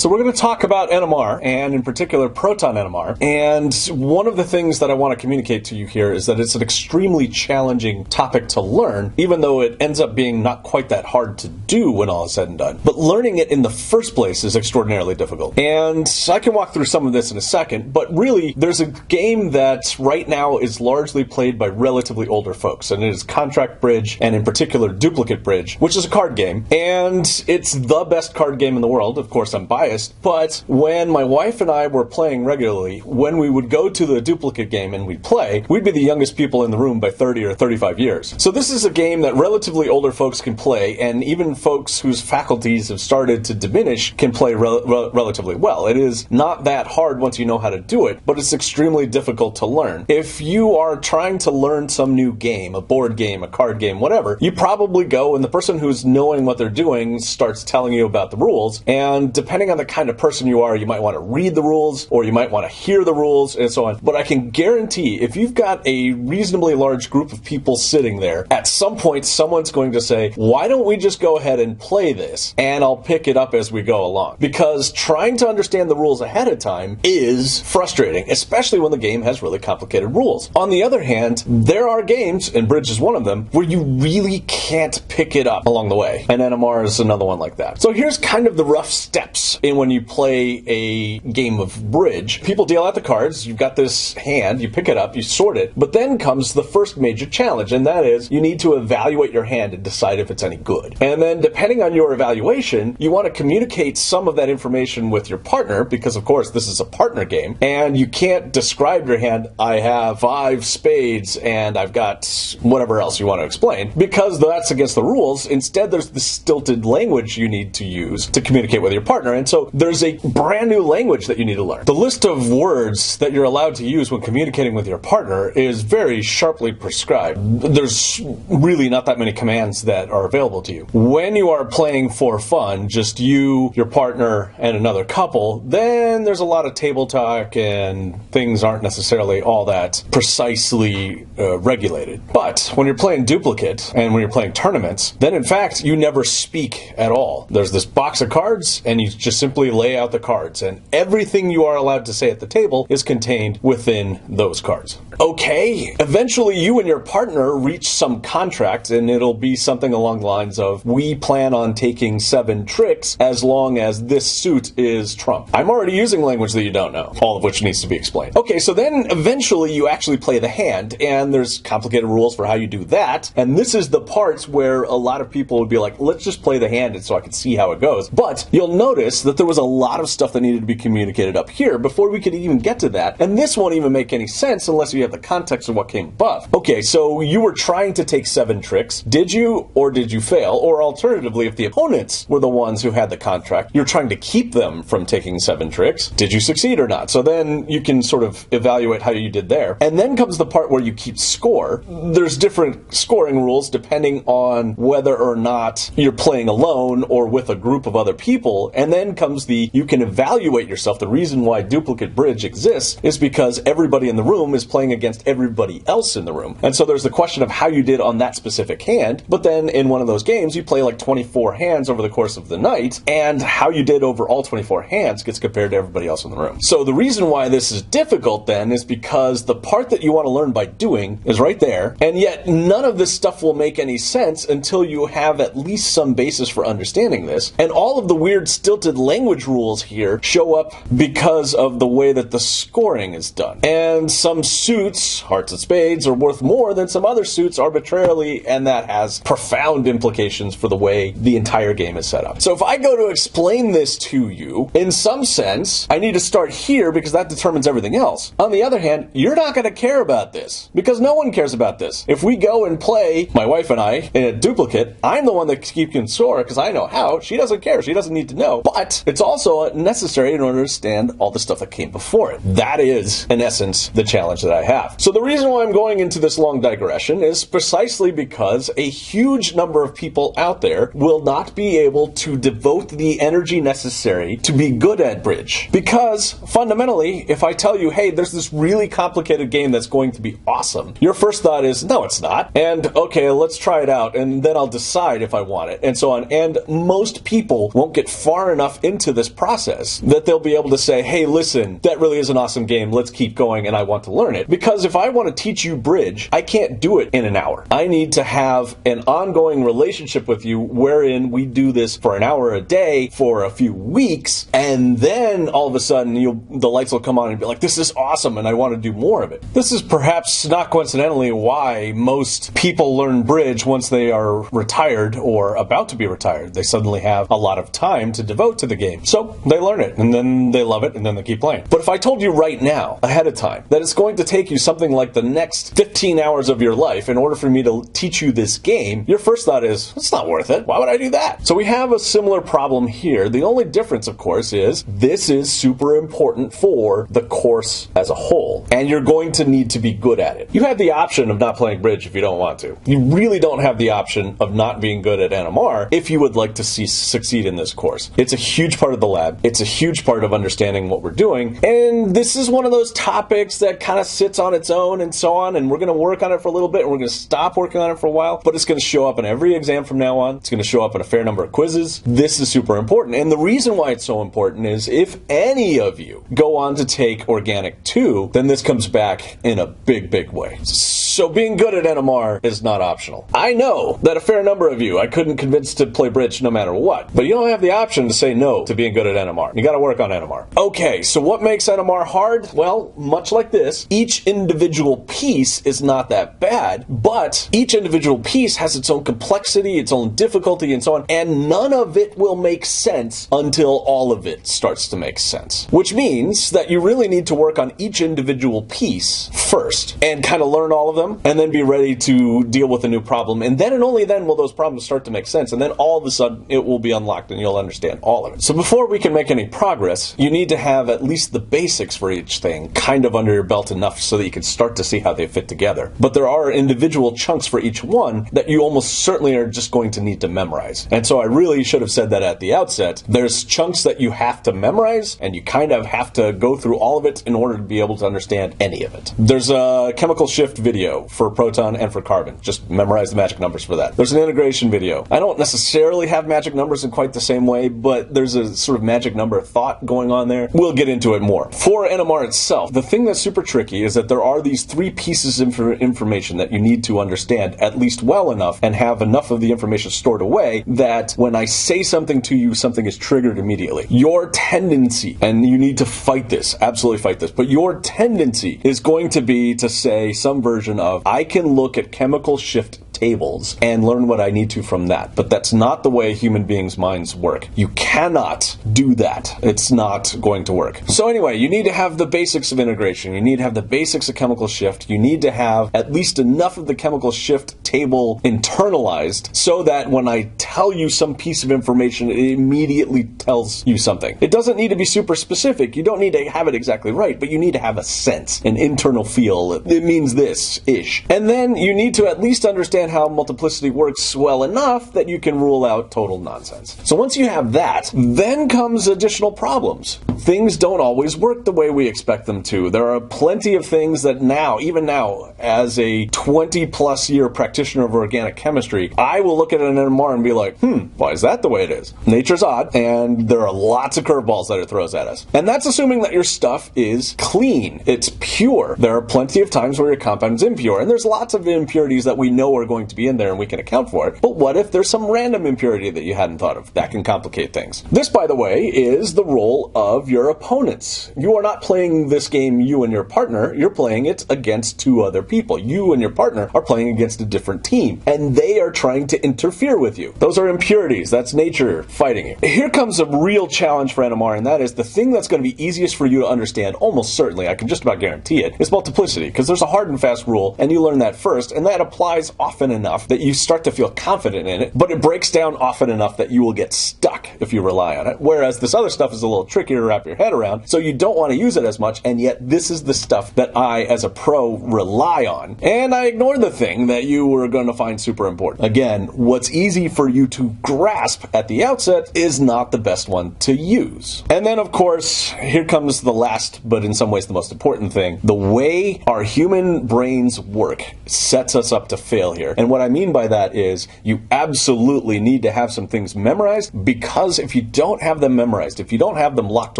So we're going to talk about NMR, and in particular proton NMR. And one of the things that I want to communicate to you here is that it's an extremely challenging topic to learn, even though it ends up being not quite that hard to do when all is said and done. But learning it in the first place is extraordinarily difficult. And I can walk through some of this in a second, but really there's a game that right now is largely played by relatively older folks, and it is Contract Bridge, and in particular Duplicate Bridge, which is a card game. And it's the best card game in the world. Of course, I'm biased, but when my wife and I were playing regularly, when we would go to the Duplicate game and we'd play, we'd be the youngest people in the room by 30 or 35 years. So this is a game that relatively older folks can play, and even folks whose faculties have started to diminish can play relatively well. It is not that hard once you know how to do it, but it's extremely difficult to learn. If you are trying to learn some new game, a board game, a card game, whatever, you probably go and the person who's knowing what they're doing starts telling you about the rules, and depending on the kind of person you are, you might want to read the rules, or you might want to hear the rules, and so on. But I can guarantee, if you've got a reasonably large group of people sitting there, at some point someone's going to say, why don't we just go ahead and play this, and I'll pick it up as we go along. Because trying to understand the rules ahead of time is frustrating, especially when the game has really complicated rules. On the other hand, there are games, and Bridge is one of them, where you really can't pick it up along the way, and NMR is another one like that. So here's kind of the rough steps in when you play a game of Bridge. People deal out the cards, you've got this hand, you pick it up, you sort it, but then comes the first major challenge, and that is you need to evaluate your hand and decide if it's any good. And then depending on your evaluation, you want to communicate some of that information with your partner, because of course this is a partner game, and you can't describe your hand, I have 5 spades and I've got whatever else you want to explain, because that's against the rules. Instead, there's the stilted language you need to use to communicate with your partner, and so there's a brand new language that you need to learn. The list of words that you're allowed to use when communicating with your partner is very sharply prescribed. There's really not that many commands that are available to you. When you are playing for fun, just you, your partner, and another couple, then there's a lot of table talk and things aren't necessarily all that precisely regulated. But when you're playing Duplicate and when you're playing tournaments, then in fact you never speak at all. There's this box of cards and you just simply lay out the cards, and everything you are allowed to say at the table is contained within those cards. Okay, eventually you and your partner reach some contract, and it'll be something along the lines of, we plan on taking 7 tricks as long as this suit is trump. I'm already using language that you don't know, all of which needs to be explained. Okay, so then eventually you actually play the hand, and there's complicated rules for how you do that, and this is the parts where a lot of people would be like, let's just play the hand and so I can see how it goes. But you'll notice that there was a lot of stuff that needed to be communicated up here before we could even get to that, and this won't even make any sense unless you have the context of what came above. Okay, so you were trying to take 7 tricks. Did you, or did you fail? Or alternatively, if the opponents were the ones who had the contract, you're trying to keep them from taking 7 tricks. Did you succeed or not? So then you can sort of evaluate how you did there. And then comes the part where you keep score. There's different scoring rules depending on whether or not you're playing alone or with a group of other people. And then comes you can evaluate yourself. The reason why Duplicate Bridge exists is because everybody in the room is playing against everybody else in the room. And so there's the question of how you did on that specific hand, but then in one of those games you play like 24 hands over the course of the night, and how you did over all 24 hands gets compared to everybody else in the room. So the reason why this is difficult then is because the part that you want to learn by doing is right there, and yet none of this stuff will make any sense until you have at least some basis for understanding this. And all of the weird stilted language rules here show up because of the way that the scoring is done. And some suits, hearts and spades, are worth more than some other suits arbitrarily, and that has profound implications for the way the entire game is set up. So if I go to explain this to you, in some sense, I need to start here because that determines everything else. On the other hand, you're not going to care about this because no one cares about this. If we go and play, my wife and I, in a Duplicate, I'm the one that keeps score because I know how. She doesn't care. She doesn't need to know. But it's also necessary in order to understand all the stuff that came before it. That is, in essence, the challenge that I have. So the reason why I'm going into this long digression is precisely because a huge number of people out there will not be able to devote the energy necessary to be good at Bridge. Because fundamentally, if I tell you, hey, there's this really complicated game that's going to be awesome, your first thought is, no, it's not. And okay, let's try it out, and then I'll decide if I want it, and so on. And most people won't get far enough into this process that they'll be able to say, hey, listen, that really is an awesome game. Let's keep going, and I want to learn it. Because if I want to teach you bridge, I can't do it in an hour. I need to have an ongoing relationship with you wherein we do this for an hour a day for a few weeks, and then all of a sudden the lights will come on and be like, this is awesome, and I want to do more of it. This is perhaps not coincidentally why most people learn bridge once they are retired or about to be retired. They suddenly have a lot of time to devote to the game. So they learn it, and then they love it, and then they keep playing. But if I told you right now, ahead of time, that it's going to take you something like the next 15 hours of your life in order for me to teach you this game, your first thought is, it's not worth it. Why would I do that? So we have a similar problem here. The only difference, of course, is this is super important for the course as a whole, and you're going to need to be good at it. You have the option of not playing bridge if you don't want to. You really don't have the option of not being good at NMR if you would like to succeed in this course. It's a huge part of the lab. It's a huge part of understanding what we're doing, and this is one of those topics that kind of sits on its own and so on, and we're going to work on it for a little bit, and we're going to stop working on it for a while, but it's going to show up in every exam from now on. It's going to show up in a fair number of quizzes. This is super important, and the reason why it's so important is if any of you go on to take Organic 2, then this comes back in a big, big way. So being good at NMR is not optional. I know that a fair number of you I couldn't convince to play bridge no matter what, but you don't have the option to say no to being good at NMR. You got to work on NMR. Okay, so what makes NMR hard? Well, much like this, each individual piece is not that bad, but each individual piece has its own complexity, its own difficulty, and so on, and none of it will make sense until all of it starts to make sense. Which means that you really need to work on each individual piece first and kind of learn all of them, and then be ready to deal with a new problem, and then and only then will those problems start to make sense, and then all of a sudden it will be unlocked and you'll understand all of it. So before we can make any progress, you need to have at least the basics for each thing kind of under your belt enough so that you can start to see how they fit together. But there are individual chunks for each one that you almost certainly are just going to need to memorize. And so I really should have said that at the outset. There's chunks that you have to memorize, and you kind of have to go through all of it in order to be able to understand any of it. There's a chemical shift video for proton and for carbon. Just memorize the magic numbers for that. There's an integration video. I don't necessarily have magic numbers in quite the same way, but there's a sort of magic number thought going on there. We'll get into it more. For NMR itself, the thing that's super tricky is that there are these three pieces of information that you need to understand at least well enough and have enough of the information stored away that when I say something to you, something is triggered immediately. Your tendency, and you need to fight this, absolutely fight this, but your tendency is going to be to say some version of, I can look at chemical shift tables and learn what I need to from that. But that's not the way human beings' minds work. You cannot do that. It's not going to work. So anyway, you need to have the basics of integration. You need to have the basics of chemical shift. You need to have at least enough of the chemical shift table internalized so that when I tell you some piece of information, it immediately tells you something. It doesn't need to be super specific. You don't need to have it exactly right, but you need to have a sense, an internal feel. It means this-ish. And then you need to at least understand how multiplicity works well enough that you can rule out total nonsense. So once you have that, then comes additional problems. Things don't always work the way we expect them to. There are plenty of things that now, even now, as a 20-plus year practitioner of organic chemistry, I will look at an NMR and be like, why is that the way it is? Nature's odd, and there are lots of curveballs that it throws at us. And that's assuming that your stuff is clean. It's pure. There are plenty of times where your compound's impure, and there's lots of impurities that we know are going to be in there and we can account for it. But what if there's some random impurity that you hadn't thought of? That can complicate things. This, by the way, is the role of your opponents. You are not playing this game, you and your partner. You're playing it against two other people. You and your partner are playing against a different team, and they are trying to interfere with you. Those are impurities. That's nature fighting you. Here comes a real challenge for NMR, and that is the thing that's going to be easiest for you to understand, almost certainly, I can just about guarantee it, is multiplicity, because there's a hard and fast rule, and you learn that first, and that applies often enough that you start to feel confident in it, but it breaks down often enough that you will get stuck if you rely on it, whereas this other stuff is a little trickier to wrap your head around, so you don't want to use it as much, and yet this is the stuff that I, as a pro, rely on, and I ignore the thing that you were going to find super important. Again, what's easy for you to grasp at the outset is not the best one to use. And then, of course, here comes the last, but in some ways the most important thing. The way our human brains work sets us up to fail here. And what I mean by that is you absolutely need to have some things memorized, because if you don't have them memorized, if you don't have them locked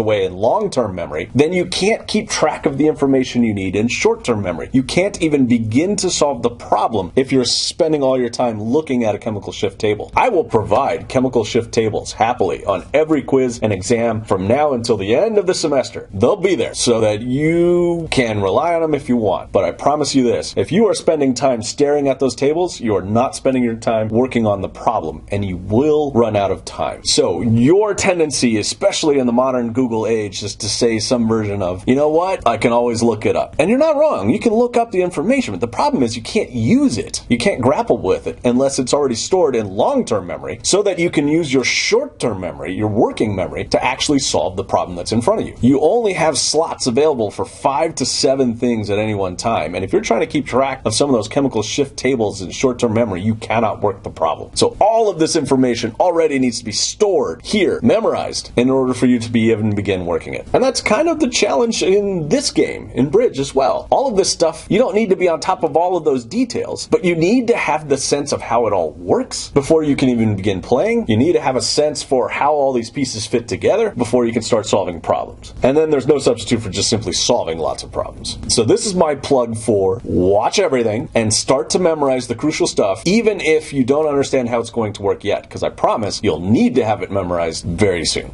away in long-term memory, then you can't keep track of the information you need in short-term memory. You can't even begin to solve the problem if you're spending all your time looking at a chemical shift table. I will provide chemical shift tables happily on every quiz and exam from now until the end of the semester. They'll be there so that you can rely on them if you want. But I promise you this, if you are spending time staring at those tables, you are not spending your time working on the problem, and you will run out of time. So your tendency, especially in the modern Google age, is to say some version of, you know what, I can always look it up. And you're not wrong. You can look up the information, but the problem is you can't use it. You can't grapple with it unless it's already stored in long-term memory, so that you can use your short-term memory, your working memory, to actually solve the problem that's in front of you. You only have slots available for 5 to 7 things at any one time, and if you're trying to keep track of some of those chemical shift tables in short-term memory, you cannot work the problem. So all of this information already needs to be stored here, memorized, in order for you to be able to begin working it. And that's kind of the challenge in this game, in Bridge as well. All of this stuff, you don't need to be on top of all of those details, but you need to have the sense of how it all works before you can even begin playing. You need to have a sense for how all these pieces fit together before you can start solving problems. And then there's no substitute for just simply solving lots of problems. So this is my plug for watch everything and start to memorize the crucial stuff, even if you don't understand how it's going to work yet, because I promise you'll need to have it memorized very soon.